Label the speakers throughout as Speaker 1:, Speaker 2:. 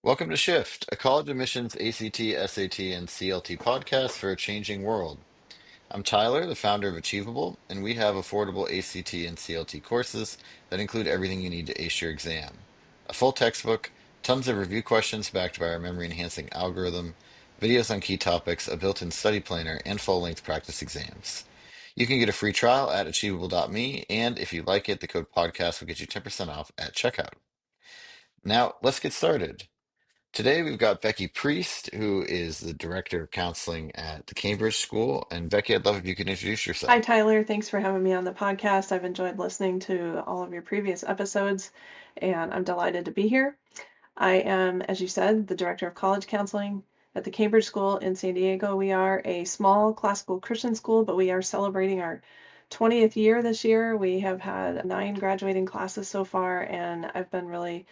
Speaker 1: Welcome to Shift, a college admissions ACT, SAT, and CLT podcast for a changing world. I'm Tyler, the founder of Achievable, and we have affordable ACT and CLT courses that include everything you need to ace your exam. A full textbook, tons of review questions backed by our memory-enhancing algorithm, videos on key topics, a built-in study planner, and full-length practice exams. You can get a free trial at achievable.me, and if you like it, the code podcast will get you 10% off at checkout. Now, let's get started. Today we've got Becky Priest, who is the Director of Counseling at the Cambridge School. And Becky, I'd love if you could introduce
Speaker 2: Hi,
Speaker 1: yourself.
Speaker 2: Tyler. Thanks for having me on the podcast. I've enjoyed listening to all of your previous episodes, and I'm delighted to be here. I am, as you said, the Director of College Counseling at the Cambridge School in San Diego. We are a small classical Christian school, but we are celebrating our 20th year this year. We have had 9 graduating classes so far, and I've been really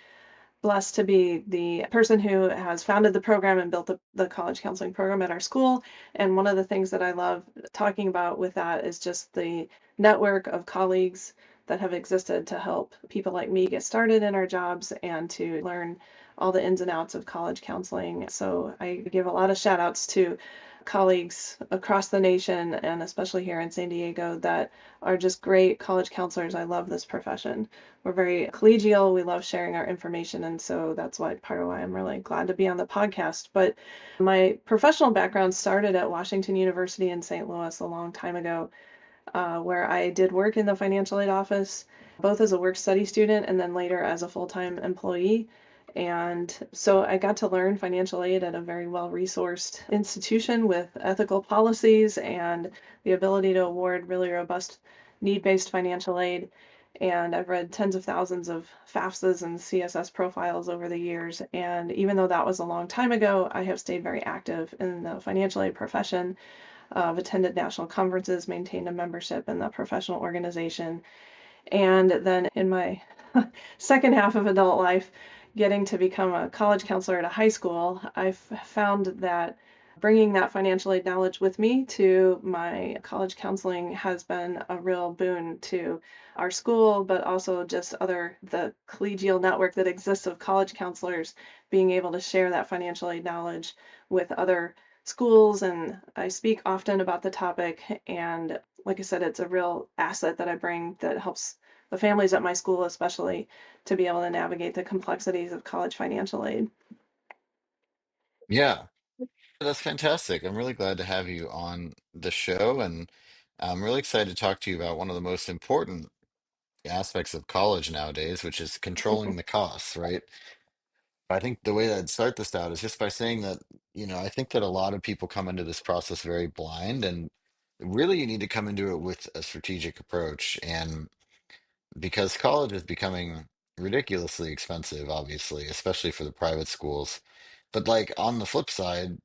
Speaker 2: blessed to be the person who has founded the program and built the college counseling program at our school. And one of the things that I love talking about with that is just the network of colleagues that have existed to help people like me get started in our jobs and to learn all the ins and outs of college counseling. So I give a lot of shout outs to colleagues across the nation and especially here in San Diego that are just great college counselors. I love this profession. We're very collegial. We love sharing our information. And so that's why part of why I'm really glad to be on the podcast. But my professional background started at Washington University in St. Louis a long time ago, where I did work in the financial aid office, both as a work study student and then later as a full-time employee. And so I got to learn financial aid at a very well-resourced institution with ethical policies and the ability to award really robust need-based financial aid. And I've read tens of thousands of FAFSAs and CSS profiles over the years. And even though that was a long time ago, I have stayed very active in the financial aid profession. I've attended national conferences, maintained a membership in the professional organization. And then in my second half of adult life, getting to become a college counselor at a high school, I've found that bringing that financial aid knowledge with me to my college counseling has been a real boon to our school, but also just the collegial network that exists of college counselors being able to share that financial aid knowledge with other schools. And I speak often about the topic. And like I said, it's a real asset that I bring that helps the families at my school, especially, to be able to navigate the complexities of college financial aid.
Speaker 1: Yeah, that's fantastic. I'm really glad to have you on the show. And I'm really excited to talk to you about one of the most important aspects of college nowadays, which is controlling the costs, right? I think the way that I'd start this out is just by saying that, I think that a lot of people come into this process very blind, and really you need to come into it with a strategic approach. And because college is becoming ridiculously expensive, obviously, especially for the private schools. But like on the flip side,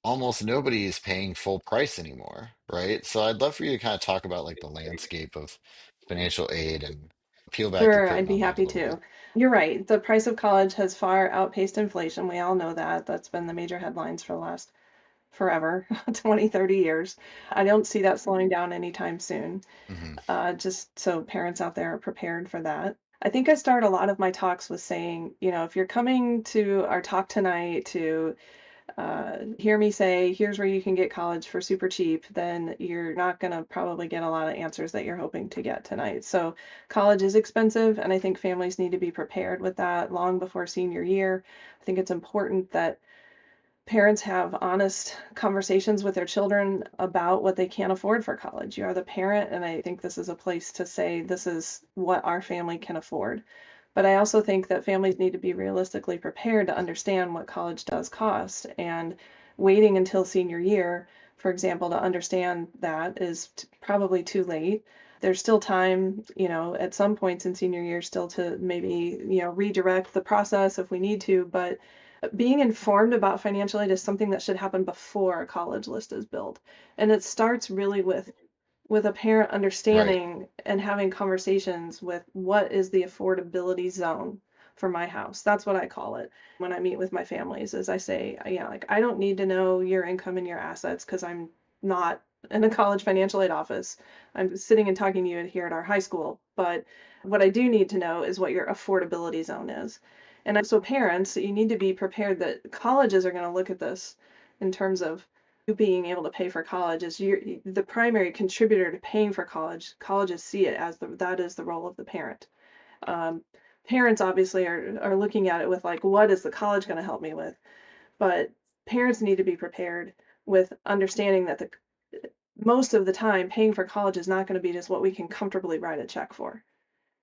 Speaker 1: almost nobody is paying full price anymore, right? So I'd love for you to kind of talk about like the landscape of financial aid and peel back the
Speaker 2: Sure, I'd
Speaker 1: curtain
Speaker 2: be
Speaker 1: on that a
Speaker 2: happy
Speaker 1: little
Speaker 2: to.
Speaker 1: bit.
Speaker 2: You're right. The price of college has far outpaced inflation. We all know that. That's been the major headlines for the last forever, 20, 30 years. I don't see that slowing down anytime soon.
Speaker 1: Hmm.
Speaker 2: Just so parents out there are prepared for that. I think I start a lot of my talks with saying, if you're coming to our talk tonight to hear me say, here's where you can get college for super cheap, then you're not going to probably get a lot of answers that you're hoping to get tonight. So, college is expensive, and I think families need to be prepared with that long before senior year. I think it's important that parents have honest conversations with their children about what they can't afford for college. You are the parent, and I think this is a place to say, this is what our family can afford. But I also think that families need to be realistically prepared to understand what college does cost. And waiting until senior year, for example, to understand that is probably too late. There's still time, at some points in senior year, still to maybe, redirect the process if we need to. But being informed about financial aid is something that should happen before a college list is built. And it starts really with a parent
Speaker 1: Right.
Speaker 2: understanding and having conversations with what is the affordability zone for my house. That's what I call it when I meet with my families, is I say, yeah, like I don't need to know your income and your assets because I'm not in a college financial aid office. I'm sitting and talking to you here at our high school. But what I do need to know is what your affordability zone is. So parents, you need to be prepared that colleges are going to look at this in terms of you being able to pay for college is the primary contributor to paying for college. Colleges see it as that is the role of the parent. Um, Parents obviously are looking at it with like, what is the college going to help me with? But parents need to be prepared with understanding that the most of the time paying for college is not going to be just what we can comfortably write a check for.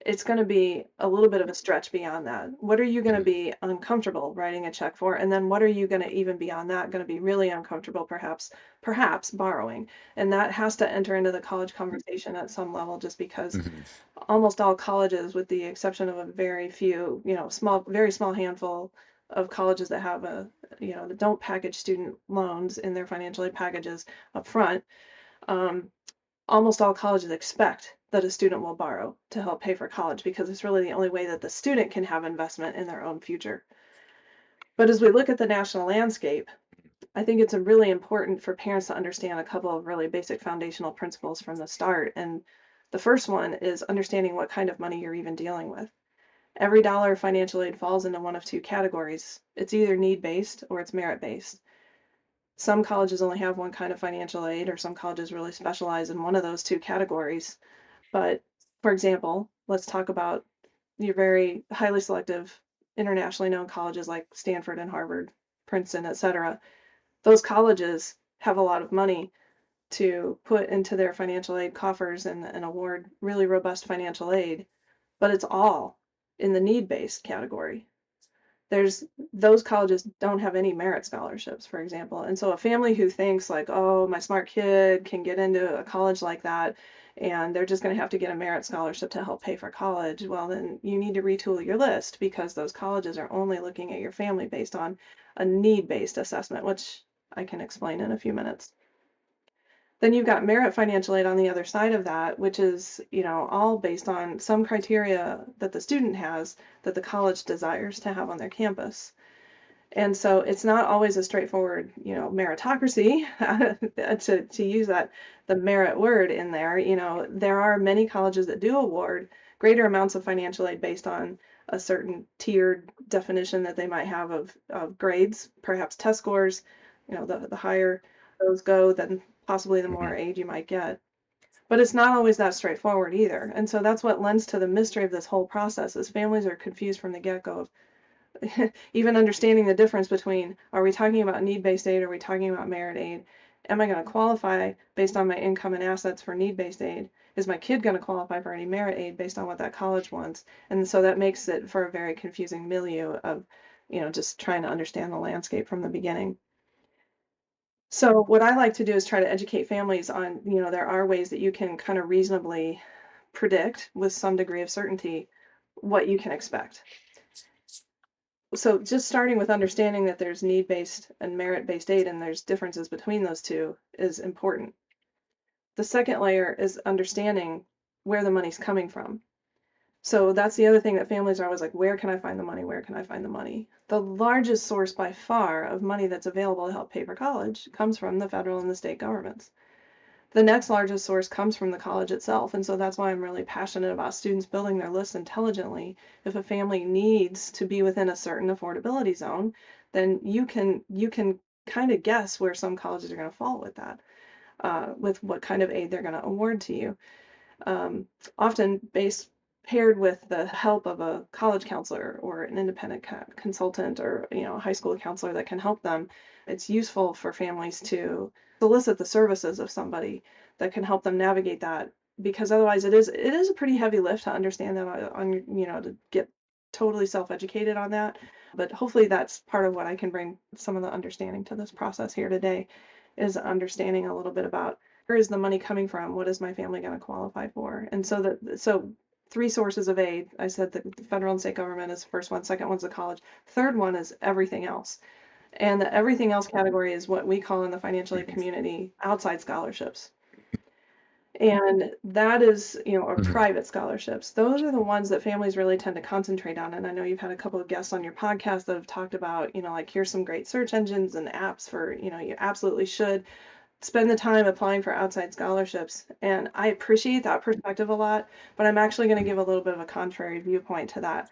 Speaker 2: It's going to be a little bit of a stretch beyond that. What are you going to
Speaker 1: Mhm.
Speaker 2: be uncomfortable writing a check for? And then what are you going to even beyond that going to be really uncomfortable, perhaps borrowing? And that has to enter into the college conversation at some level, just because
Speaker 1: Mhm.
Speaker 2: almost all colleges, with the exception of a very few, very small handful of colleges that have that don't package student loans in their financial aid packages up front, um, almost all colleges expect that a student will borrow to help pay for college because it's really the only way that the student can have investment in their own future. But as we look at the national landscape, I think it's really important for parents to understand a couple of really basic foundational principles from the start. And the first one is understanding what kind of money you're even dealing with. Every dollar of financial aid falls into one of two categories. It's either need-based or it's merit-based. Some colleges only have one kind of financial aid, or some colleges really specialize in one of those two categories. But for example, let's talk about your very highly selective, internationally known colleges like Stanford and Harvard, Princeton, etc. Those colleges have a lot of money to put into their financial aid coffers and award really robust financial aid, but it's all in the need-based category. There's Those colleges don't have any merit scholarships, for example. And so a family who thinks like, oh, my smart kid can get into a college like that and they're just going to have to get a merit scholarship to help pay for college, well, then you need to retool your list because those colleges are only looking at your family based on a need-based assessment, which I can explain in a few minutes. Then you've got merit financial aid on the other side of that, which is, all based on some criteria that the student has that the college desires to have on their campus. And so it's not always a straightforward, meritocracy to use the merit word in there. There are many colleges that do award greater amounts of financial aid based on a certain tiered definition that they might have of grades, perhaps test scores. The higher those go, then possibly the more
Speaker 1: Mhm.
Speaker 2: aid you might get. But it's not always that straightforward either. And so that's what lends to the mystery of this whole process is families are confused from the get-go of even understanding the difference between, are we talking about need-based aid, or are we talking about merit aid? Am I going to qualify based on my income and assets for need-based aid? Is my kid going to qualify for any merit aid based on what that college wants? And so that makes it for a very confusing milieu of, just trying to understand the landscape from the beginning. So what I like to do is try to educate families on, there are ways that you can kind of reasonably predict with some degree of certainty what you can expect. So just starting with understanding that there's need-based and merit-based aid and there's differences between those two is important. The second layer is understanding where the money's coming from. So that's the other thing that families are always like, where can I find the money? Where can I find the money? The largest source by far of money that's available to help pay for college comes from the federal and the state governments. The next largest source comes from the college itself, and so that's why I'm really passionate about students building their lists intelligently. If a family needs to be within a certain affordability zone, then you can kind of guess where some colleges are going to fall with that, with what kind of aid they're going to award to you. um, Often paired with the help of a college counselor or an independent consultant, or a high school counselor that can help them. It's useful for families to solicit the services of somebody that can help them navigate that, because otherwise it is a pretty heavy lift to understand that to get totally self-educated on that. But hopefully that's part of what I can bring some of the understanding to this process here today, is understanding a little bit about where is the money coming from? What is my family going to qualify for? And so three sources of aid. I said that the federal and state government is the first one, second one's the college, third one is everything else. And the everything else category is what we call in the financial aid
Speaker 1: Mhm.
Speaker 2: community outside scholarships. And that is, or
Speaker 1: Mhm.
Speaker 2: private scholarships. Those are the ones that families really tend to concentrate on. And I know you've had a couple of guests on your podcast that have talked about, like here's some great search engines and apps for, you absolutely should spend the time applying for outside scholarships. And I appreciate that perspective a lot, but I'm actually going to give a little bit of a contrary viewpoint to that.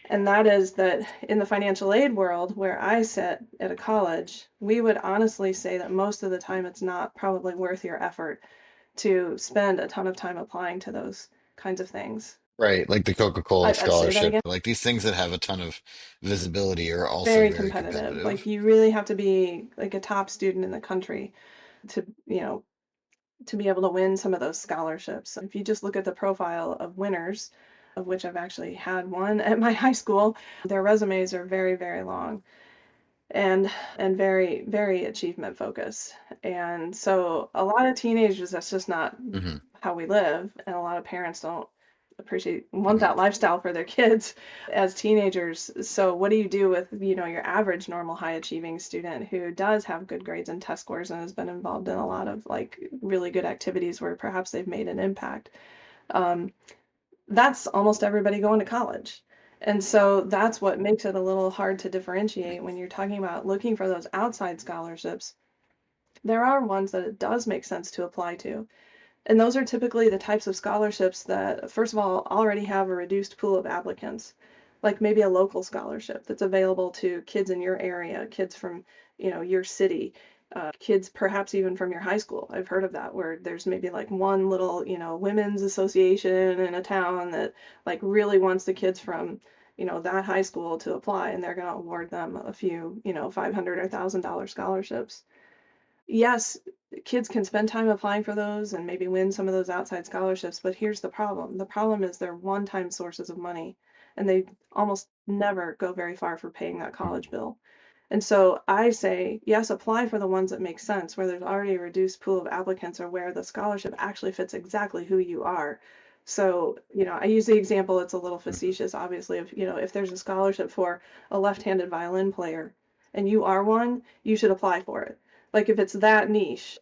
Speaker 2: And that is that in the financial aid world where I sit at a college, we would honestly say that most of the time it's not probably worth your effort to spend a ton of time applying to those kinds of things.
Speaker 1: Right, like the Coca-Cola
Speaker 2: I'd say that
Speaker 1: scholarship.
Speaker 2: again.
Speaker 1: Like these things that have a ton of visibility are also
Speaker 2: Very
Speaker 1: very
Speaker 2: competitive. Like
Speaker 1: competitive.
Speaker 2: you really have to be like a top student in the country to, to be able to win some of those scholarships. If you just look at the profile of winners, of which I've actually had one at my high school, their resumes are very, very long and very, very achievement focused. And so a lot of teenagers, that's just not
Speaker 1: Hmm.
Speaker 2: how we live, and a lot of parents don't want
Speaker 1: Hmm.
Speaker 2: that lifestyle for their kids as teenagers. So what do you do with, your average normal high achieving student who does have good grades and test scores and has been involved in a lot of like really good activities where perhaps they've made an impact? Um, that's almost everybody going to college. And so that's what makes it a little hard to differentiate when you're talking about looking for those outside scholarships. There are ones that it does make sense to apply to, and those are typically the types of scholarships that, first of all, already have a reduced pool of applicants, like maybe a local scholarship that's available to kids in your area, kids from, your city, kids perhaps even from your high school. I've heard of that where there's maybe like one little, women's association in a town that like really wants the kids from, that high school to apply, and they're going to award them a few, 500 or $1,000 scholarships. Yes, kids can spend time applying for those and maybe win some of those outside scholarships, but here's the problem. The problem is they're one-time sources of money, and they almost never go very far for paying that college bill. And so I say, yes, apply for the ones that make sense, where there's already a reduced pool of applicants or where the scholarship actually fits exactly who you are. So, I use the example, it's a little facetious, obviously, of, if there's a scholarship for a left-handed violin player and you are one, you should apply for it. Like if it's that niche.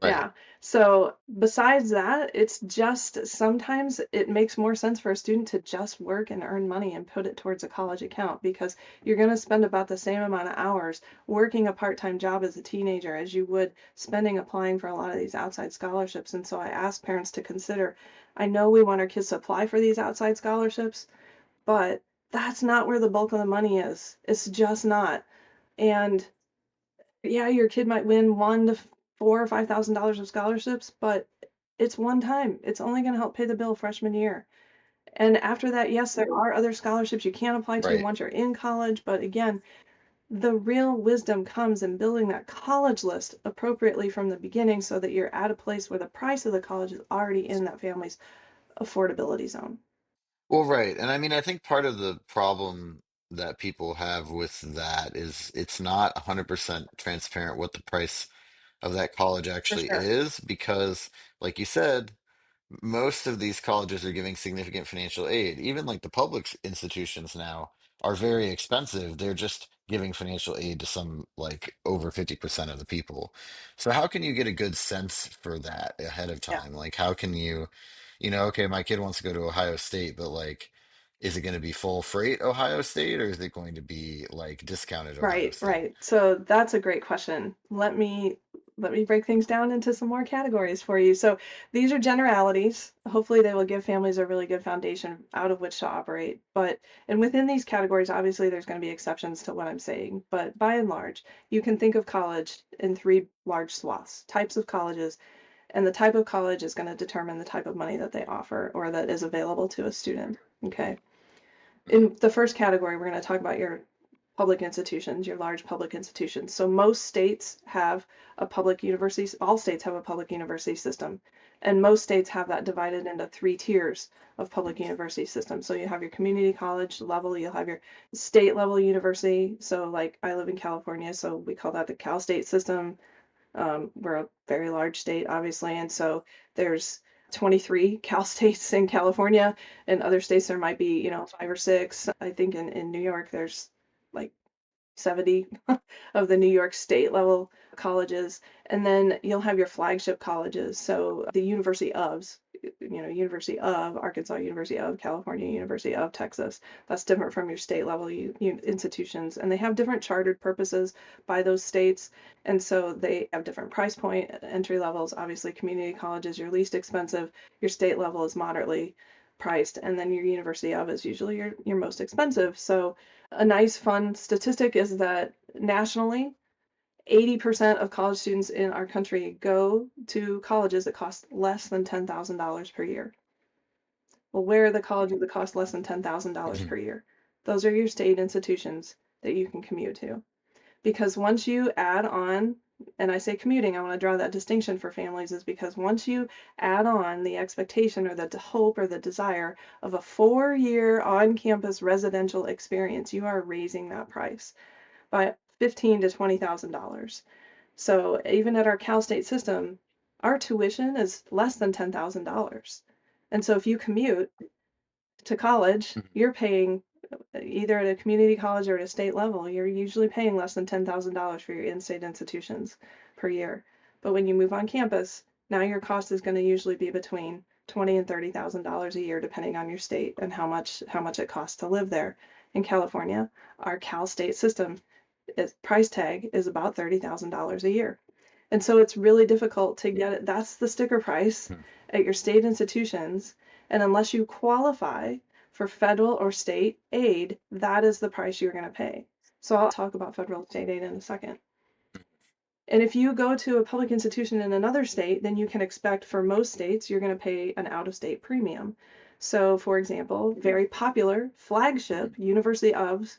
Speaker 1: Right.
Speaker 2: Yeah. So besides that, it's just sometimes it makes more sense for a student to just work and earn money and put it towards a college account because you're going to spend about the same amount of hours working a part-time job as a teenager as you would spending applying for a lot of these outside scholarships. And so I ask parents to consider, I know we want our kids to apply for these outside scholarships, but that's not where the bulk of the money is. It's just not. And yeah, your kid might win 1 to 4 or 5 thousand dollars of scholarships, but it's one time. It's only going to help pay the bill freshman year. And after that, yes, there are other scholarships you can apply to
Speaker 1: Right.
Speaker 2: once you're in college, but again, the real wisdom comes in building that college list appropriately from the beginning so that you're at a place where the price of the college is already in that family's affordability zone.
Speaker 1: Well, right. And I mean, I think part of the problem that people have with that is it's not 100% transparent what the price of that college
Speaker 2: For
Speaker 1: actually
Speaker 2: sure.
Speaker 1: is because, like you said, most of these colleges are giving significant financial aid. Even like the public institutions now are very expensive. They're just giving financial aid to some like over 50% of the people. So how can you get a good sense for that ahead of
Speaker 2: Yeah.
Speaker 1: time? Like how can you, okay, my kid wants to go to Ohio State, but like, is it going to be full freight Ohio State or is it going to be like discounted Ohio
Speaker 2: Right,
Speaker 1: State?
Speaker 2: right. So that's a great question. Let me break things down into some more categories for you. So these are generalities. Hopefully they will give families a really good foundation out of which to operate. And within these categories, obviously there's going to be exceptions to what I'm saying, but by and large, you can think of college in three large swaths, types of colleges, and the type of college is going to determine the type of money that they offer or that is available to a student. Okay.
Speaker 1: Mhm.
Speaker 2: In the first category, we're going to talk about your public institutions, your large public institutions. So most states have a public university, all states have a public university system. And most states have that divided into three tiers of public university systems. So you have your community college level, you'll have your state level university. So like I live in California, so we call that the Cal State system. We're a very large state, obviously, and so there's 23 Cal States in California, and other states there might be, five or six. I think in New York there's like 70 of the New York state level colleges. And then you'll have your flagship colleges. So the University ofs, University of Arkansas, University of California, University of Texas. That's different from your state level institutions. And they have different chartered purposes by those states. And so they have different price point entry levels. Obviously, community college is your least expensive. Your state level is moderately priced, and then your university of is usually your most expensive. So a nice fun statistic is that nationally 80% of college students in our country go to colleges that cost less than $10,000 per year. Well, where are the colleges that cost less than $10,000 per year? Those are your state institutions that you can commute to. Because once you add on, and I say commuting, I want to draw that distinction for families, is because once you add on the expectation or the hope or the desire of a 4-year on-campus residential experience, you are raising that price by $15,000 to $20,000. So even at our Cal State system, our tuition is less than $10,000. And so if you commute to college, you're paying either at a community college or at a state level, you're usually paying less than $10,000 for your in-state institutions per year. But when you move on campus, now your cost is going to usually be between $20,000 and $30,000 a year, depending on your state and how much it costs to live there. In California, our Cal State system price tag is about $30,000 a year. And so it's really difficult to get it. That's the sticker price at your state institutions. And unless you qualify for federal or state aid, that is the price you're going to pay. So I'll talk about federal state aid in a second. And if you go to a public institution in another state, then you can expect for most states, you're going to pay an out-of-state premium. So, for example, very popular flagship university of,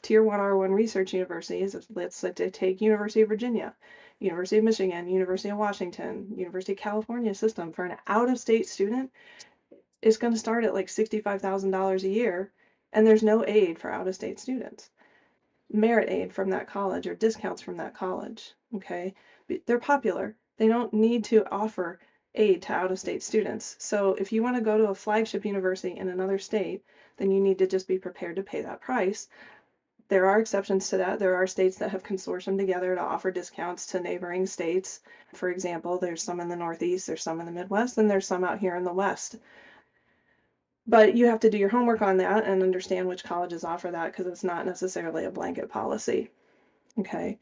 Speaker 2: tier 1 R1 research universities, let's take University of Virginia, University of Michigan, University of Washington, University of California system for an out-of-state student is going to start at like $65,000 a year, and there's no aid for out-of-state students, merit aid from that college or discounts from that college. Okay, they're popular. They don't need to offer aid to out-of-state students. So if you want to go to a flagship university in another state, then you need to just be prepared to pay that price. There are exceptions to that. There are states that have consortium together to offer discounts to neighboring states. For example, there's some in the Northeast, there's some in the Midwest, and there's some out here in the West. But you have to do your homework on that and understand which colleges offer that, because it's not necessarily a blanket policy. Okay.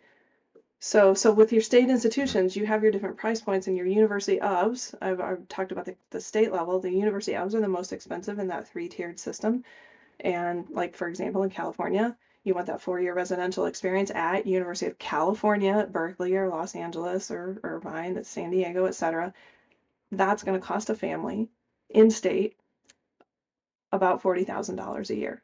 Speaker 2: So with your state institutions, you have your different price points, and your university ofs. I've talked about the state level. The university ofs are the most expensive in that 3-tiered system. And like, for example, in California, you want that 4-year residential experience at University of California at Berkeley or Los Angeles or Irvine, San Diego, etc. That's going to cost a family in state about $40,000 a year.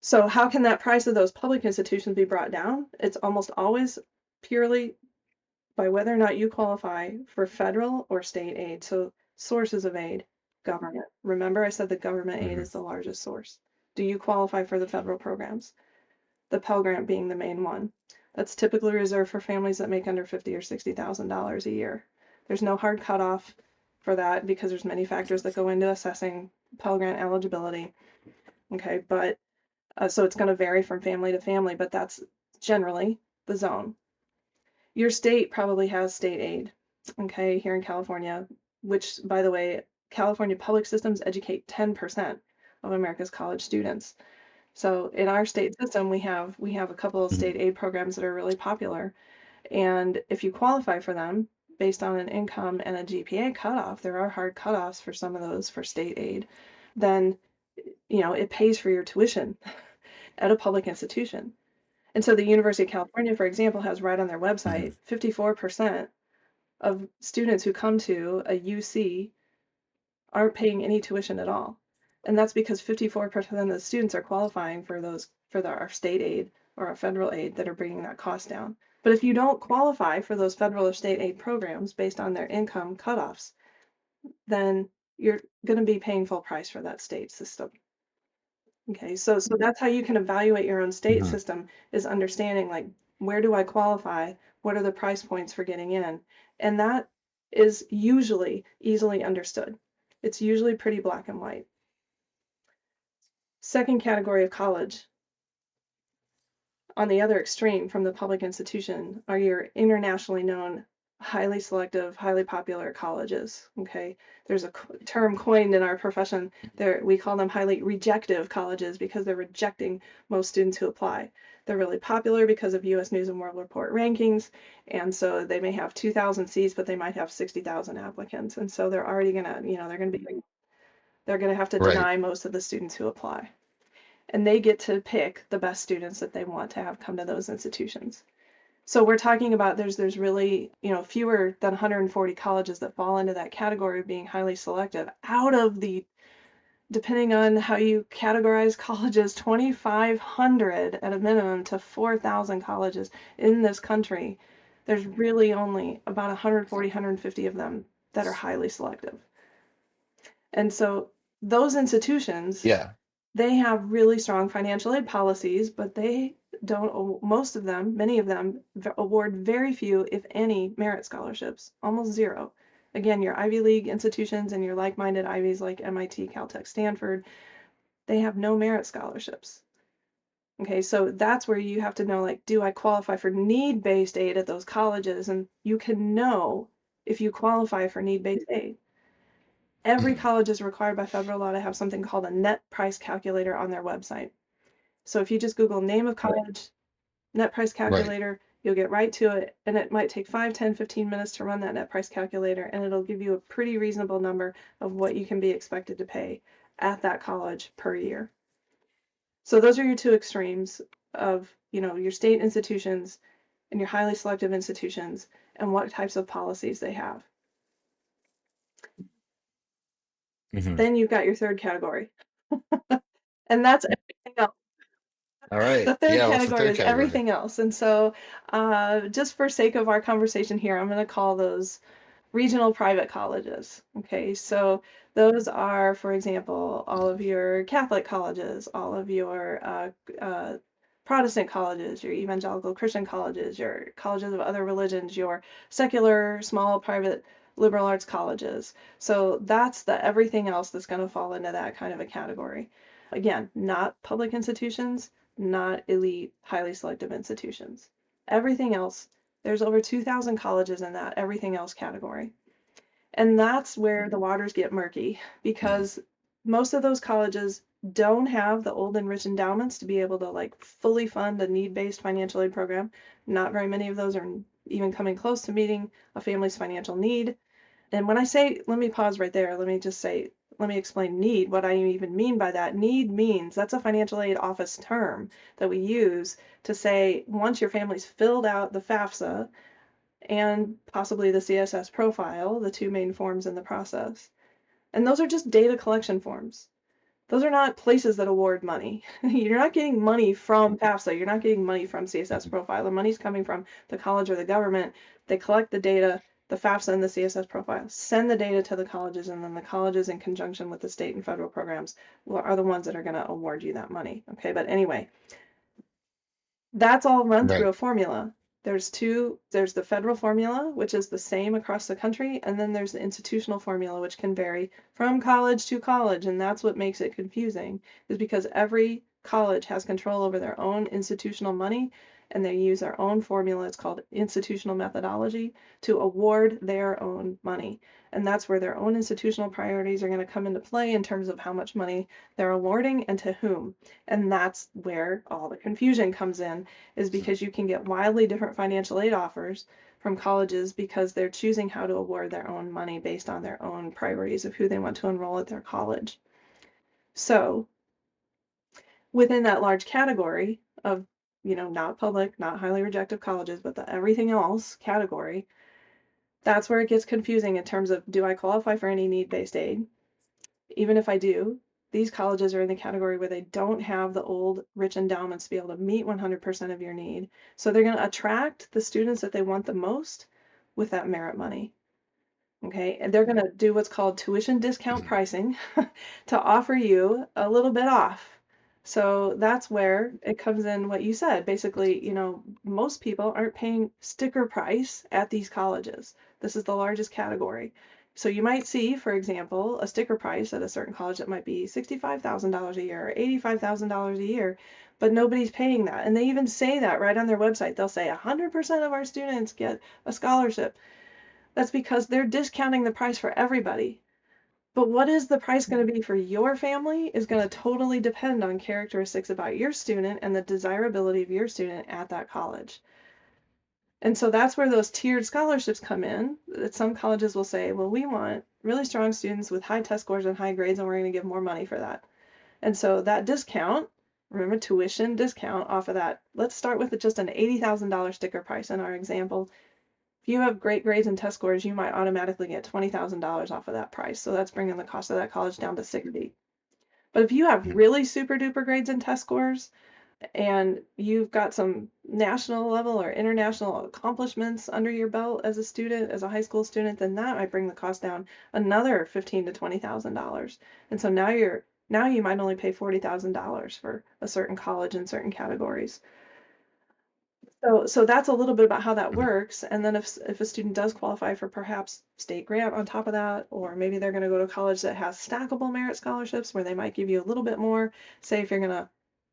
Speaker 2: So how can that price of those public institutions be brought down? It's almost always purely by whether or not you qualify for federal or state aid. So sources of aid, government. Remember I said the government aid is the largest source. Do you qualify for the federal programs? The Pell Grant being the main one. That's typically reserved for families that make under $50,000 or $60,000 a year. There's no hard cutoff for that because there's many factors that go into assessing Pell Grant eligibility. Okay, but so it's going to vary from family to family, but that's generally the zone. Your state probably has state aid, okay, here in California, which, by the way, California public systems educate 10% of America's college students. So in our state system, we have a couple of state aid programs that are really popular. And if you qualify for them based on an income and a GPA cutoff, there are hard cutoffs for some of those for state aid, then it pays for your tuition at a public institution. And so the University of California, for example, has right on their website 54% of students who come to a UC aren't paying any tuition at all. And that's because 54% of the students are qualifying for our state aid or our federal aid that are bringing that cost down. But if you don't qualify for those federal or state aid programs based on their income cutoffs, then you're going to be paying full price for that state system. Okay, so that's how you can evaluate your own state system, is understanding, like, where do I qualify? What are the price points for getting in? And that is usually easily understood. It's usually pretty black and white. Second category of college, on the other extreme from the public institution, are your internationally known, highly selective, highly popular colleges. Okay, there's a term coined in our profession there. We call them highly rejective colleges because they're rejecting most students who apply. They're really popular because of US News and World Report rankings, and so they may have 2,000 seats, but they might have 60,000 applicants, and so they're already gonna, they're gonna be they're going to have to
Speaker 1: Right.
Speaker 2: deny most of the students who apply. And they get to pick the best students that they want to have come to those institutions. So we're talking about there's really, fewer than 140 colleges that fall into that category of being highly selective out of the, depending on how you categorize colleges, 2,500 at a minimum to 4,000 colleges in this country. There's really only about 140, 150 of them that are highly selective. And so those institutions,
Speaker 1: Yeah.
Speaker 2: they have really strong financial aid policies, but they don't, most of them, many of them, award very few, if any, merit scholarships, almost zero. Again, your Ivy League institutions and your like-minded Ivies like MIT, Caltech, Stanford, they have no merit scholarships. Okay, so that's where you have to know, like, do I qualify for need-based aid at those colleges? And you can know if you qualify for need-based aid. Every
Speaker 1: Mhm.
Speaker 2: college is required by federal law to have something called a net price calculator on their website. So if you just Google name of college, net price
Speaker 1: Right.
Speaker 2: calculator, you'll get right to it. And it might take 5, 10, 15 minutes to run that net price calculator, and it'll give you a pretty reasonable number of what you can be expected to pay at that college per year. So those are your two extremes of, your state institutions and your highly selective institutions and what types of policies they have.
Speaker 1: Hmm.
Speaker 2: Then you've got your third category, and that's everything else.
Speaker 1: All right.
Speaker 2: The third
Speaker 1: Yeah. What's the
Speaker 2: category
Speaker 1: third
Speaker 2: is
Speaker 1: category?
Speaker 2: everything else. And so, just for sake of our conversation here, I'm going to call those regional private colleges. Okay, so those are, for example, all of your Catholic colleges, all of your Protestant colleges, your evangelical Christian colleges, your colleges of other religions, your secular, small, private liberal arts colleges. So that's the everything else that's going to fall into that kind of a category. Again, not public institutions, not elite, highly selective institutions. Everything else, there's over 2,000 colleges in that everything else category. And that's where the waters get murky
Speaker 1: Hmm.
Speaker 2: because most of those colleges don't have the old and rich endowments to be able to like fully fund a need-based financial aid program. Not very many of those are even coming close to meeting a family's financial need. And when I say, let me pause right there, let me explain need, what I even mean by that. Need means that's a financial aid office term that we use to say once your family's filled out the FAFSA and possibly the CSS profile, the two main forms in the process. And those are just data collection forms. Those are not places that award money. You're not getting money from FAFSA. You're not getting money from CSS
Speaker 1: Hmm.
Speaker 2: profile. The money's coming from the college or the government. They collect the data, the FAFSA and the CSS profile, send the data to the colleges, and then the colleges, in conjunction with the state and federal programs, are the ones that are going to award you that money. Okay, but anyway, that's all run through
Speaker 1: Right.
Speaker 2: a formula. There's the federal formula, which is the same across the country, and then there's the institutional formula, which can vary from college to college, and that's what makes it confusing, is because every college has control over their own institutional money, and they use their own formula. It's called institutional methodology to award their own money. And that's where their own institutional priorities are going to come into play in terms of how much money they're awarding and to whom. And that's where all the confusion comes in, is because you can get wildly different financial aid offers from colleges because they're choosing how to award their own money based on their own priorities of who they want to enroll at their college. So within that large category of, not public, not highly rejected colleges, but the everything else category, that's where it gets confusing in terms of, do I qualify for any need-based aid? Even if I do, these colleges are in the category where they don't have the old rich endowments to be able to meet 100% of your need. So they're going to attract the students that they want the most with that merit money. Okay, and they're going to do what's called tuition discount
Speaker 1: Hmm.
Speaker 2: pricing to offer you a little bit off. So that's where it comes in what you said. Basically, most people aren't paying sticker price at these colleges. This is the largest category. So you might see, for example, a sticker price at a certain college that might be $65,000 a year or $85,000 a year, but nobody's paying that. And they even say that right on their website. They'll say 100% of our students get a scholarship. That's because they're discounting the price for everybody. But what is the price going to be for your family is going to totally depend on characteristics about your student and the desirability of your student at that college. And so that's where those tiered scholarships come in. That some colleges will say, well, we want really strong students with high test scores and high grades, and we're going to give more money for that. And so that discount, remember tuition discount off of that, let's start with just an $80,000 sticker price in our example. If you have great grades and test scores, you might automatically get $20,000 off of that price. So that's bringing the cost of that college down to 60. But if you have
Speaker 1: Mhm.
Speaker 2: really super duper grades and test scores, and you've got some national level or international accomplishments under your belt as a student, as a high school student, then that might bring the cost down another $15,000 to $20,000. And so now you might only pay $40,000 for a certain college in certain categories. So that's a little bit about how that
Speaker 1: Mhm.
Speaker 2: works. And then if a student does qualify for perhaps state grant on top of that, or maybe they're going to go to college that has stackable merit scholarships where they might give you a little bit more. Say if you're going to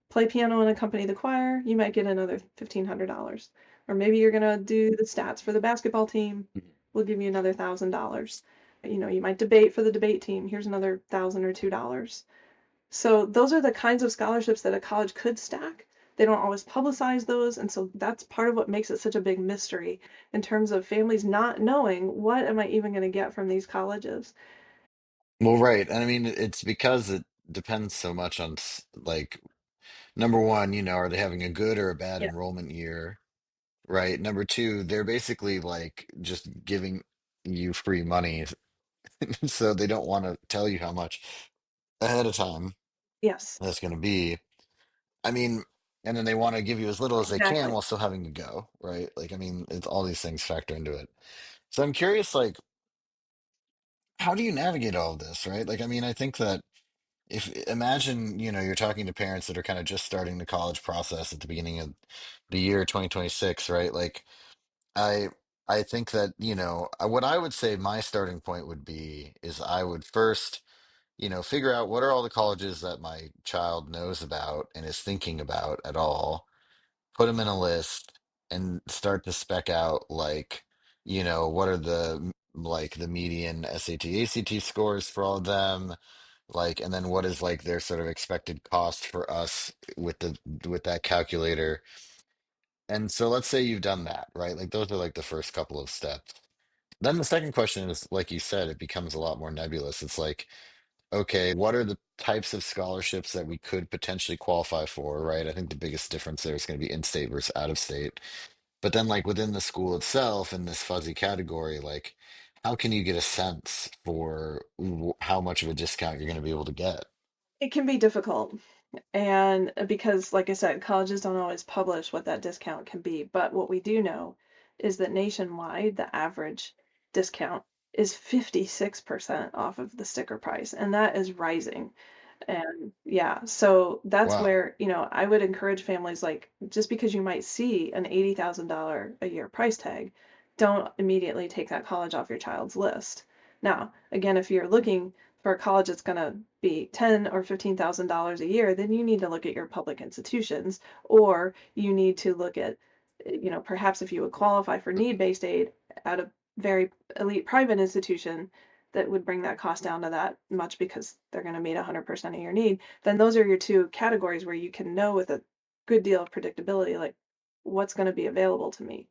Speaker 2: play piano and accompany the choir, you might get another $1,500. Or maybe you're gonna do the stats for the basketball team, we'll give you another $1,000. You know, you might debate for the debate team, here's another $1,000 or $2. So those are the kinds of scholarships that a college could stack. They don't always publicize those, and so that's part of what makes it such a big mystery in terms of families not knowing what am I even going to get from these colleges.
Speaker 1: Well, right. And I mean, it's because it depends so much on like number one, are they having a good or a bad
Speaker 2: Yeah.
Speaker 1: enrollment year? Right. Number two, they're basically like just giving you free money. So they don't want to tell you how much ahead of time
Speaker 2: Yes.
Speaker 1: that's going to be. I mean, and then they want to give you as little as they can
Speaker 2: Exactly.
Speaker 1: while still having to go, right? Like, I mean, it's all these things factor into it. So I'm curious, like, how do you navigate all of this, right? Like, I mean, I think that if imagine, you're talking to parents that are kind of just starting the college process at the beginning of the year 2026, right? Like, I I think that, what I would say my starting point would be is I would first, figure out what are all the colleges that my child knows about and is thinking about at all, put them in a list and start to spec out like, what are the median SAT, ACT scores for all of them, like, and then what is like their sort of expected cost for us with that calculator. And so let's say you've done that, right? Like those are like the first couple of steps. Then the second question is, like you said, it becomes a lot more nebulous. It's like, okay, what are the types of scholarships that we could potentially qualify for, right? I think the biggest difference there is going to be in-state versus out-of-state. But then, like within the school itself, in this fuzzy category, like how can you get a sense for how much of a discount you're going to be able to get?
Speaker 2: It can be difficult. And because, like I said, colleges don't always publish what that discount can be. But what we do know is that nationwide, the average discount is 56% off of the sticker price, and that is rising. And yeah, so that's
Speaker 1: Wow.
Speaker 2: where, I would encourage families like just because you might see an $80,000 a year price tag, don't immediately take that college off your child's list. Now, again, if you're looking for a college that's going to be $10,000 or $15,000 a year, then you need to look at your public institutions, or you need to look at, perhaps if you would qualify for need-based aid at a very elite private institution, that would bring that cost down to that much because they're going to meet 100% of your need, then those are your two categories where you can know with a good deal of predictability, like what's going to be available to me.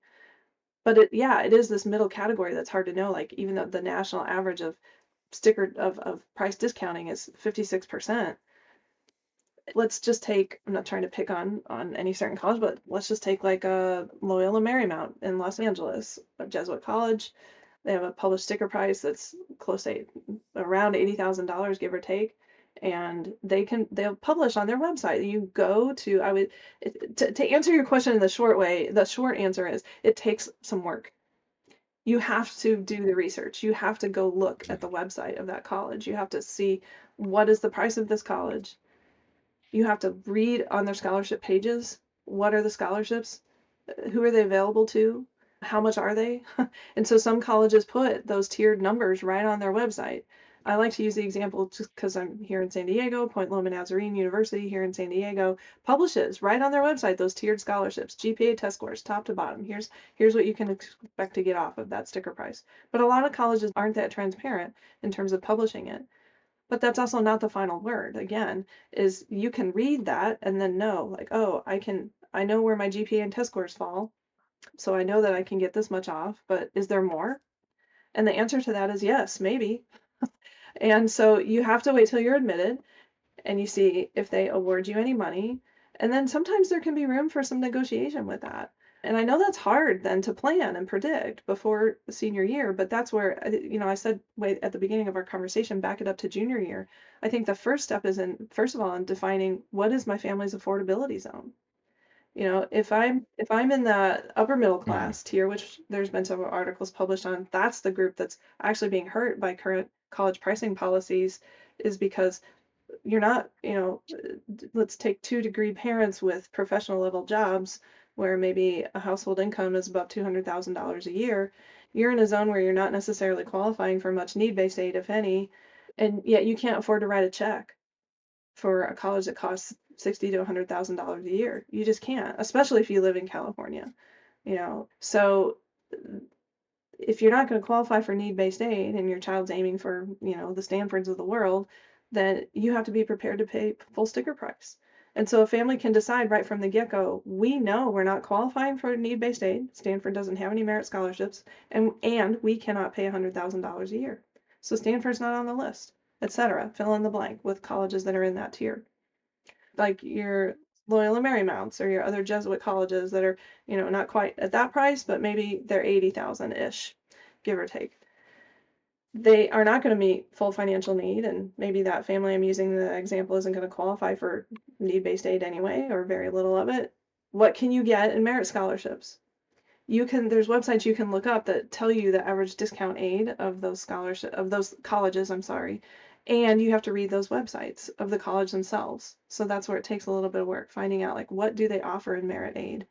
Speaker 2: But yeah, it is this middle category that's hard to know. Like even though the national average of of price discounting is 56%, let's just take, I'm not trying to pick on any certain college, but let's just take like a Loyola Marymount in Los Angeles, a Jesuit college. They have a published sticker price that's close to around $80,000, give or take. And they'll publish on their website. You go to, to answer your question in the short way, the short answer is it takes some work. You have to do the research. You have to go look at the website of that college. You have to see what is the price of this college. You have to read on their scholarship pages. What are the scholarships? Who are they available to? How much are they? And so some colleges put those tiered numbers right on their website. I like to use the example just because I'm here in San Diego. Point Loma Nazarene University here in San Diego publishes right on their website those tiered scholarships, GPA test scores, top to bottom. Here's what you can expect to get off of that sticker price. But a lot of colleges aren't that transparent in terms of publishing it. But that's also not the final word. Again, is you can read that and then know, like, oh, I know where my GPA and test scores fall. So I know that I can get this much off, but is there more? And the answer to that is yes, maybe. And so you have to wait till you're admitted and you see if they award you any money. And then sometimes there can be room for some negotiation with that. And I know that's hard then to plan and predict before the senior year, but that's where, I said wait at the beginning of our conversation, back it up to junior year. I think the first step is first of all, in defining what is my family's affordability zone. If I'm in the upper middle
Speaker 1: Mhm.
Speaker 2: class tier, which there's been several articles published on, that's the group that's actually being hurt by current college pricing policies, is because you're not, let's take 2-degree parents with professional level jobs where maybe a household income is above $200,000 a year. You're in a zone where you're not necessarily qualifying for much need-based aid, if any, and yet you can't afford to write a check for a college that costs 60 to $100,000 a year. You just can't, especially if you live in California, So if you're not going to qualify for need-based aid and your child's aiming for, the Stanfords of the world, then you have to be prepared to pay full sticker price. And so a family can decide right from the get-go, we know we're not qualifying for need-based aid. Stanford doesn't have any merit scholarships, and we cannot pay $100,000 a year. So Stanford's not on the list, etc. Fill in the blank with colleges that are in that tier, like your Loyola Marymount's or your other Jesuit colleges that are, not quite at that price, but maybe they're 80,000-ish, give or take. They are not going to meet full financial need, and maybe that family I'm using the example isn't going to qualify for need-based aid anyway, or very little of it. What can you get in merit scholarships? There's websites you can look up that tell you the average discount aid of those colleges, I'm sorry, and you have to read those websites of the college themselves. So that's where it takes a little bit of work, finding out like what do they offer in merit aid.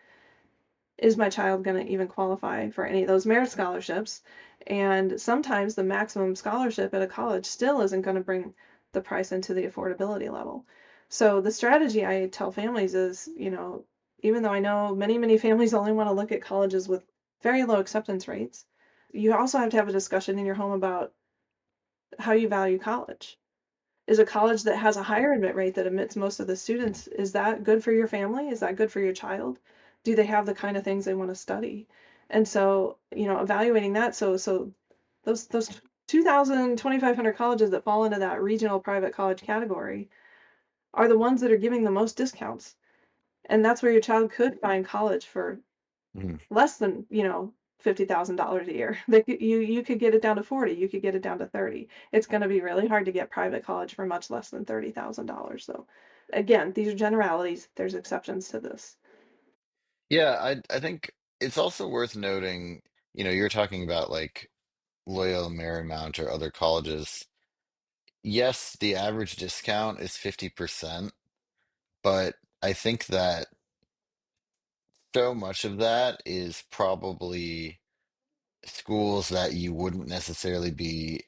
Speaker 2: Is my child going to even qualify for any of those merit scholarships? And sometimes the maximum scholarship at a college still isn't going to bring the price into the affordability level. So the strategy I tell families is, even though I know many, many families only want to look at colleges with very low acceptance rates, you also have to have a discussion in your home about how you value college. Is a college that has a higher admit rate that admits most of the students, is that good for your family? Is that good for your child? Do they have the kind of things they want to study? And so, evaluating that, so those 2,000, 2,500 colleges that fall into that regional private college category are the ones that are giving the most discounts. And that's where your child could find college for
Speaker 1: Mhm.
Speaker 2: less than, $50,000 a year. You could get it down to 40, you could get it down to 30. It's going to be really hard to get private college for much less than $30,000 though. Again, these are generalities. There's exceptions to this.
Speaker 1: Yeah, I think it's also worth noting, you're talking about like Loyola Marymount or other colleges. Yes, the average discount is 50%, but I think that so much of that is probably schools that you wouldn't necessarily be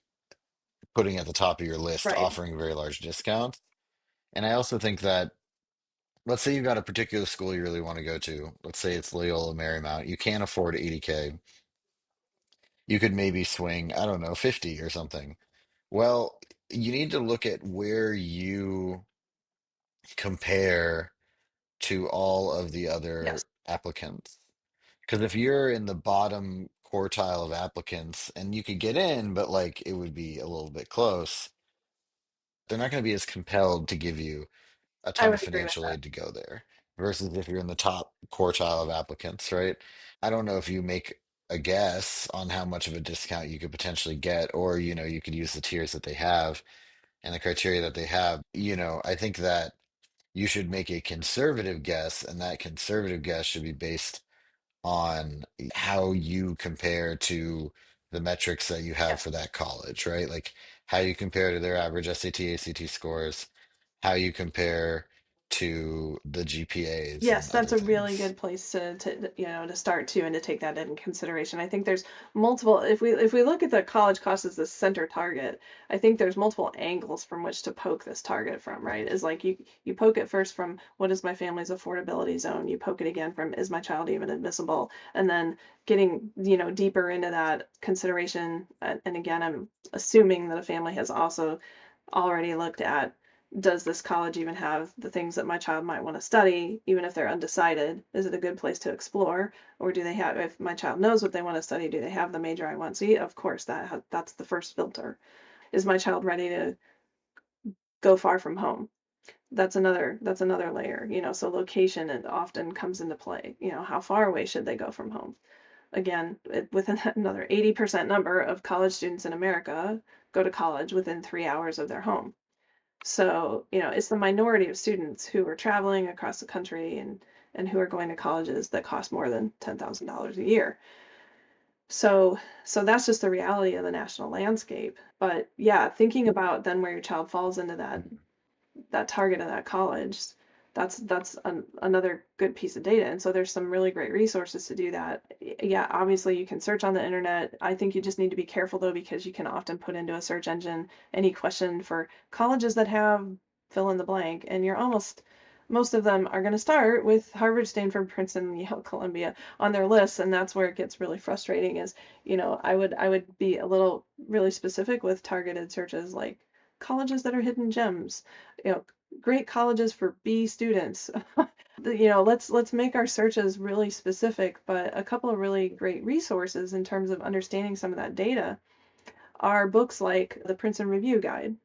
Speaker 1: putting at the top of your list
Speaker 2: Right.
Speaker 1: offering very large discounts. And I also think that, let's say you've got a particular school you really want to go to. Let's say it's Loyola Marymount. You can't afford 80K. You could maybe swing, I don't know, 50 or something. Well, you need to look at where you compare to all of the other
Speaker 2: Yes,
Speaker 1: applicants. Because if you're in the bottom quartile of applicants and you could get in, but like it would be a little bit close, they're not going to be as compelled to give you a
Speaker 2: I
Speaker 1: ton of
Speaker 2: would agree with
Speaker 1: financial
Speaker 2: that.
Speaker 1: aid to go there versus if you're in the top quartile of applicants, right? I don't know if you make a guess on how much of a discount you could potentially get, or you could use the tiers that they have and the criteria that they have. I think that you should make a conservative guess, and that conservative guess should be based on how you compare to the metrics that you have
Speaker 2: Yes.
Speaker 1: for that college, right? Like how you compare to their average SAT, ACT scores, how you compare to the GPAs
Speaker 2: Yes,
Speaker 1: and
Speaker 2: that's
Speaker 1: other
Speaker 2: a really
Speaker 1: things.
Speaker 2: good place to start too, and to take that into consideration. I think there's multiple, if we look at the college cost as the center target, I think there's multiple angles from which to poke this target from, right? Is like you poke it first from what is my family's affordability zone? You poke it again from is my child even admissible? And then getting, deeper into that consideration. And again, I'm assuming that a family has also already looked at does this college even have the things that my child might want to study, even if they're undecided? Is it a good place to explore? Or do they have, if my child knows what they want to study, do they have the major I want? So yeah, of course, that's the first filter. Is my child ready to go far from home? That's another layer, so location it often comes into play. How far away should they go from home? Again, within another 80% number of college students in America go to college within 3 hours of their home. So, it's the minority of students who are traveling across the country and who are going to colleges that cost more than $10,000 a year. So that's just the reality of the national landscape. But yeah, thinking about then where your child falls into that target of that college, another good piece of data. And so there's some really great resources to do that. Yeah, obviously you can search on the internet. I think you just need to be careful though, because you can often put into a search engine any question for colleges that have fill in the blank, and most of them are going to start with Harvard, Stanford, Princeton, Yale, Columbia on their lists, and that's where it gets really frustrating. Is I would be a little really specific with targeted searches, like colleges that are hidden gems, you know, great colleges for B students. Let's make our searches really specific, but a couple of really great resources in terms of understanding some of that data are books like the Princeton Review Guide.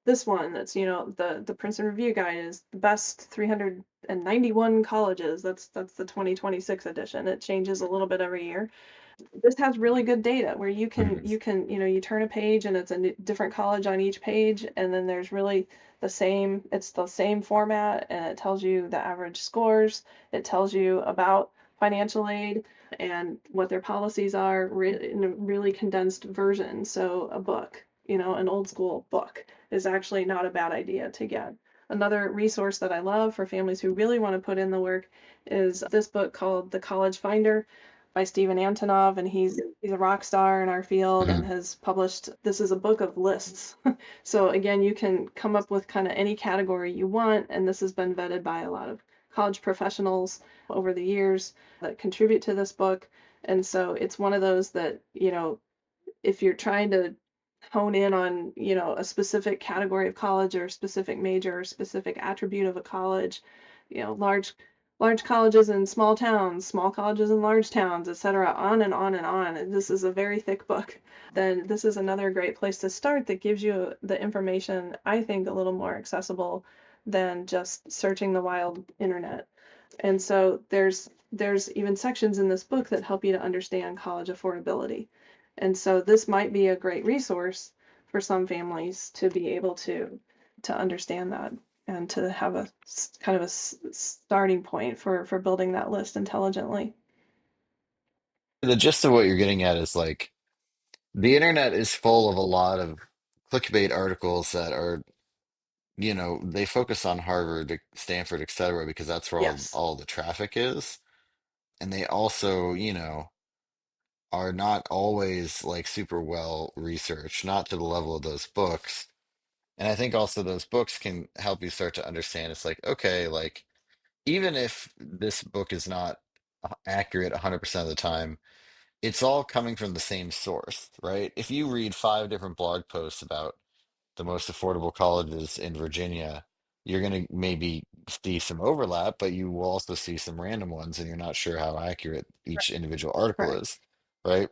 Speaker 2: This one, that's the Princeton Review Guide is the best 391 colleges. That's the 2026 edition. It changes a little bit every year. This has really good data where you can
Speaker 1: Mhm.
Speaker 2: you can you turn a page and it's a different college on each page, and then there's really it's the same format, and it tells you the average scores. It tells you about financial aid and what their policies are in a really condensed version. So a book, an old school book is actually not a bad idea to get. Another resource that I love for families who really want to put in the work is this book called The College Finder by Stephen Antonov, and he's a rock star in our field and
Speaker 1: Mhm.
Speaker 2: has published. This is a book of lists. So again, you can come up with kind of any category you want, and this has been vetted by a lot of college professionals over the years that contribute to this book. And so it's one of those that, if you're trying to hone in on, a specific category of college or a specific major or specific attribute of a college, large colleges in small towns, small colleges in large towns, etc., on and on and on. And this is a very thick book. Then this is another great place to start that gives you the information, I think, a little more accessible than just searching the wild internet. And so there's even sections in this book that help you to understand college affordability. And so this might be a great resource for some families to be able to understand that and to have a kind of a starting point for building that list intelligently.
Speaker 1: The gist of what you're getting at is like the internet is full of a lot of clickbait articles that are, they focus on Harvard, Stanford, etc., because that's where
Speaker 2: Yes.
Speaker 1: all the traffic is. And they also, are not always like super well researched, not to the level of those books. And I think also those books can help you start to understand it's like, okay, like even if this book is not accurate 100% of the time, it's all coming from the same source, right? If you read five different blog posts about the most affordable colleges in Virginia, you're going to maybe see some overlap, but you will also see some random ones, and you're not sure how accurate each individual article
Speaker 2: Correct.
Speaker 1: is, right?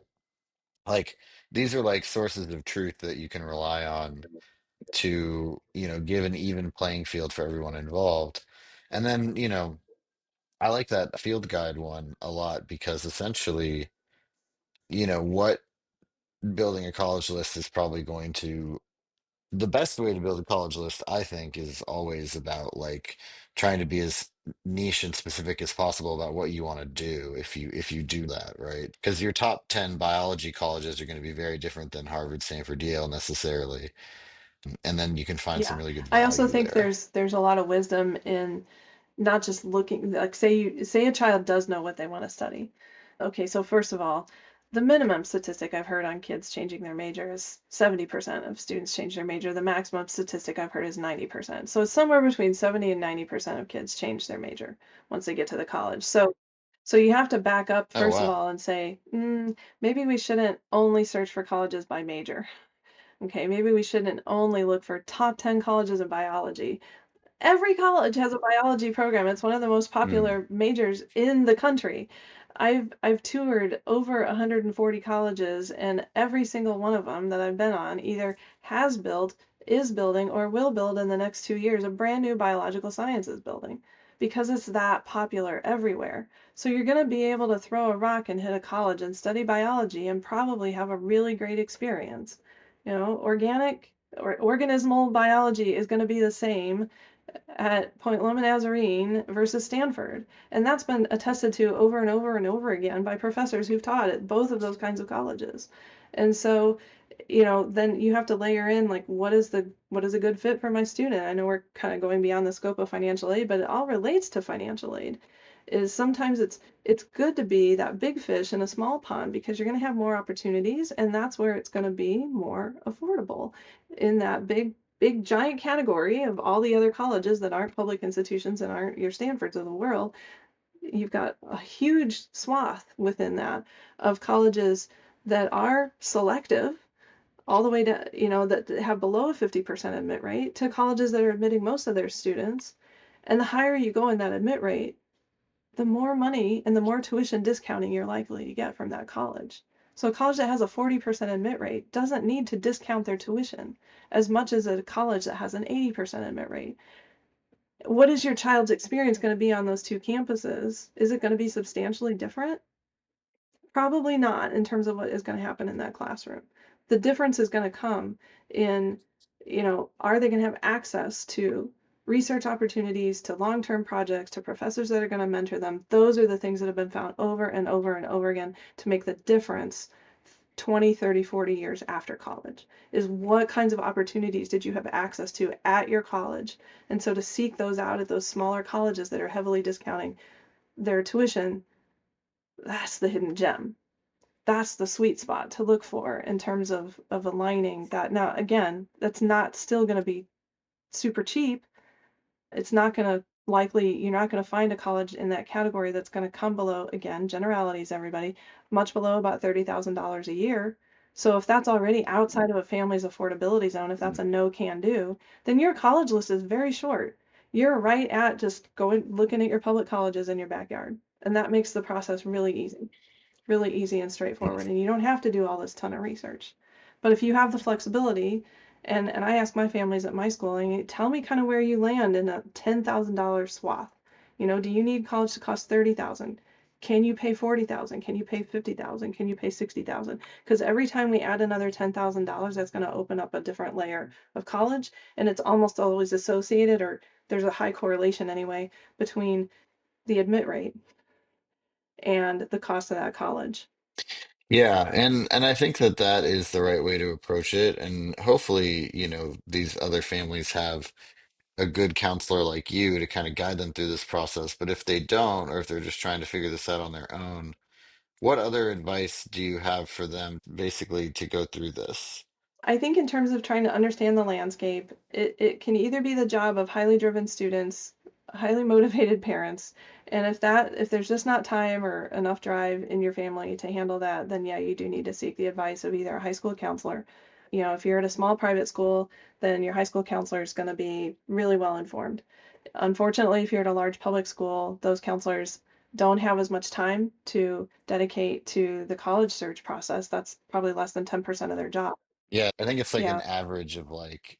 Speaker 1: Like these are like sources of truth that you can rely on to, give an even playing field for everyone involved. And then, I like that field guide one a lot because essentially, what building a college list is probably going to the best way to build a college list, I think, is always about like trying to be as niche and specific as possible about what you want to do if you do that, right? Because your top 10 biology colleges are going to be very different than Harvard, Stanford, Yale necessarily. And then you can find some
Speaker 2: Yeah.
Speaker 1: really good
Speaker 2: I also
Speaker 1: value
Speaker 2: think
Speaker 1: there.
Speaker 2: there's a lot of wisdom in not just looking, like, say a child does know what they want to study. Okay, so first of all, the minimum statistic I've heard on kids changing their major is 70% of students change their major. The maximum statistic I've heard is 90%. So it's somewhere between 70 and 90% of kids change their major once they get to the college. So you have to back up
Speaker 1: Oh,
Speaker 2: first of
Speaker 1: wow.
Speaker 2: all and say, maybe we shouldn't only search for colleges by major. Okay, maybe we shouldn't only look for top 10 colleges in biology. Every college has a biology program. It's one of the most
Speaker 1: Mm.
Speaker 2: popular majors in the country. I've toured over 140 colleges, and every single one of them that I've been on either has built, is building, or will build in the next 2 years a brand new biological sciences building because it's that popular everywhere. So you're going to be able to throw a rock and hit a college and study biology and probably have a really great experience. Organic or organismal biology is going to be the same at Point Loma Nazarene versus Stanford. And that's been attested to over and over and over again by professors who've taught at both of those kinds of colleges. And so, then you have to layer in like what is a good fit for my student? I know we're kind of going beyond the scope of financial aid, but it all relates to financial aid. Is sometimes it's good to be that big fish in a small pond because you're going to have more opportunities and that's where it's going to be more affordable in that big giant category of all the other colleges that aren't public institutions and aren't your Stanfords of the world. You've got a huge swath within that of colleges that are selective all the way to, that have below a 50% admit rate to colleges that are admitting most of their students. And the higher you go in that admit rate, the more money and the more tuition discounting you're likely to get from that college. So a college that has a 40% admit rate doesn't need to discount their tuition as much as a college that has an 80% admit rate. What is your child's experience going to be on those two campuses? Is it going to be substantially different? Probably not in terms of what is going to happen in that classroom. The difference is going to come in, are they going to have access to research opportunities, to long-term projects, to professors that are going to mentor them? Those are the things that have been found over and over and over again to make the difference 20, 30, 40 years after college is what kinds of opportunities did you have access to at your college? And so to seek those out at those smaller colleges that are heavily discounting their tuition, that's the hidden gem. That's the sweet spot to look for in terms of aligning that. Now, again, that's not still going to be super cheap. It's not going to likely, you're not going to find a college in that category that's going to come below, again, generalities, everybody, much below about $30,000 a year. So if that's already outside of a family's affordability zone, if that's a no can do, then your college list is very short. You're right at just going looking at your public colleges in your backyard. And that makes the process really easy and straightforward, and you don't have to do all this ton of research. But if you have the flexibility, and I ask my families at my schooling, tell me kind of where you land in a $10,000 swath. Do you need college to cost 30,000? Can you pay 40,000? Can you pay 50,000? Can you pay 60,000? Because every time we add another $10,000, that's going to open up a different layer of college, and it's almost always associated, or there's a high correlation anyway, between the admit rate and the cost of that college.
Speaker 1: Yeah, and I think that that is the right way to approach it. And hopefully, these other families have a good counselor like you to kind of guide them through this process. But if they don't, or if they're just trying to figure this out on their own, what other advice do you have for them basically to go through this?
Speaker 2: I think in terms of trying to understand the landscape, it can either be the job of highly driven students, highly motivated parents, and if there's just not time or enough drive in your family to handle that, then yeah, you do need to seek the advice of either a high school counselor. If you're at a small private school, then your high school counselor is going to be really well informed. Unfortunately, if you're at a large public school, those counselors don't have as much time to dedicate to the college search process. That's probably less than 10% of their job.
Speaker 1: Yeah, I think it's like an
Speaker 2: Yeah.
Speaker 1: average of like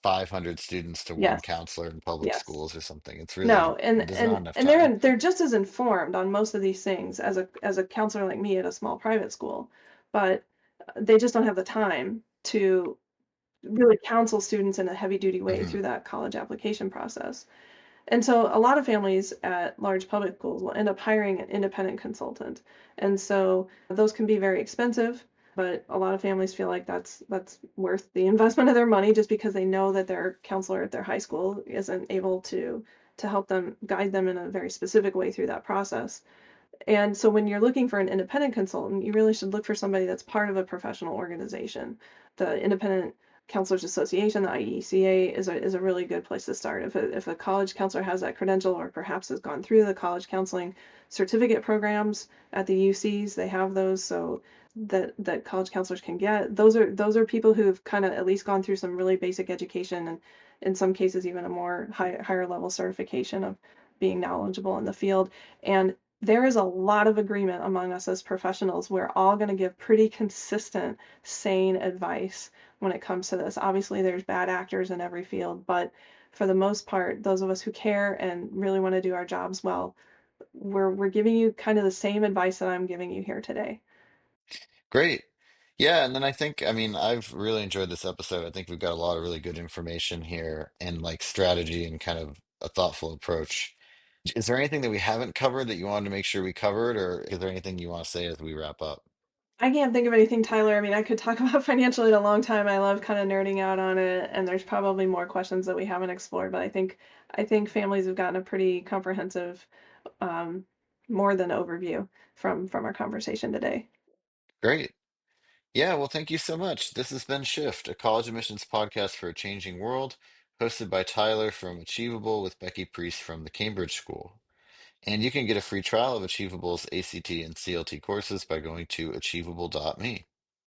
Speaker 1: 500 students to one
Speaker 2: Yes.
Speaker 1: counselor in public
Speaker 2: Yes.
Speaker 1: schools or something. It's
Speaker 2: No,
Speaker 1: really,
Speaker 2: and
Speaker 1: there's not
Speaker 2: and
Speaker 1: enough
Speaker 2: and
Speaker 1: time.
Speaker 2: they're just as informed on most of these things as a counselor like me at a small private school, but they just don't have the time to really counsel students in a heavy duty way
Speaker 1: Hmm.
Speaker 2: through that college application process. And so a lot of families at large public schools will end up hiring an independent consultant. And so those can be very expensive, but a lot of families feel like that's worth the investment of their money just because they know that their counselor at their high school isn't able to help them guide them in a very specific way through that process. And so when you're looking for an independent consultant, you really should look for somebody that's part of a professional organization. The Independent Counselors Association, the IECA, is a really good place to start. If a college counselor has that credential or perhaps has gone through the college counseling certificate programs at the UCs, they have those. So that college counselors can get, those are people who've kind of at least gone through some really basic education, and in some cases even a more higher level certification of being knowledgeable in the field. And there is a lot of agreement among us as professionals. We're all going to give pretty consistent, sane advice when it comes to this. Obviously, there's bad actors in every field, but for the most part, those of us who care and really want to do our jobs well, we're giving you kind of the same advice that I'm giving you here today.
Speaker 1: Great. Yeah, and then I think, I mean, I've really enjoyed this episode. I think we've got a lot of really good information here and like strategy and kind of a thoughtful approach. Is there anything that we haven't covered that you wanted to make sure we covered, or is there anything you want to say as we wrap up?
Speaker 2: I can't think of anything, Tyler. I mean, I could talk about financial aid a long time. I love kind of nerding out on it, and there's probably more questions that we haven't explored, but I think families have gotten a pretty comprehensive, um, more than overview from our conversation today.
Speaker 1: Great. Yeah, well, thank you so much. This has been Shift, a college admissions podcast for a changing world, hosted by Tyler from Achievable with Becky Priest from the Cambridge School. And you can get a free trial of Achievable's ACT and CLT courses by going to achievable.me.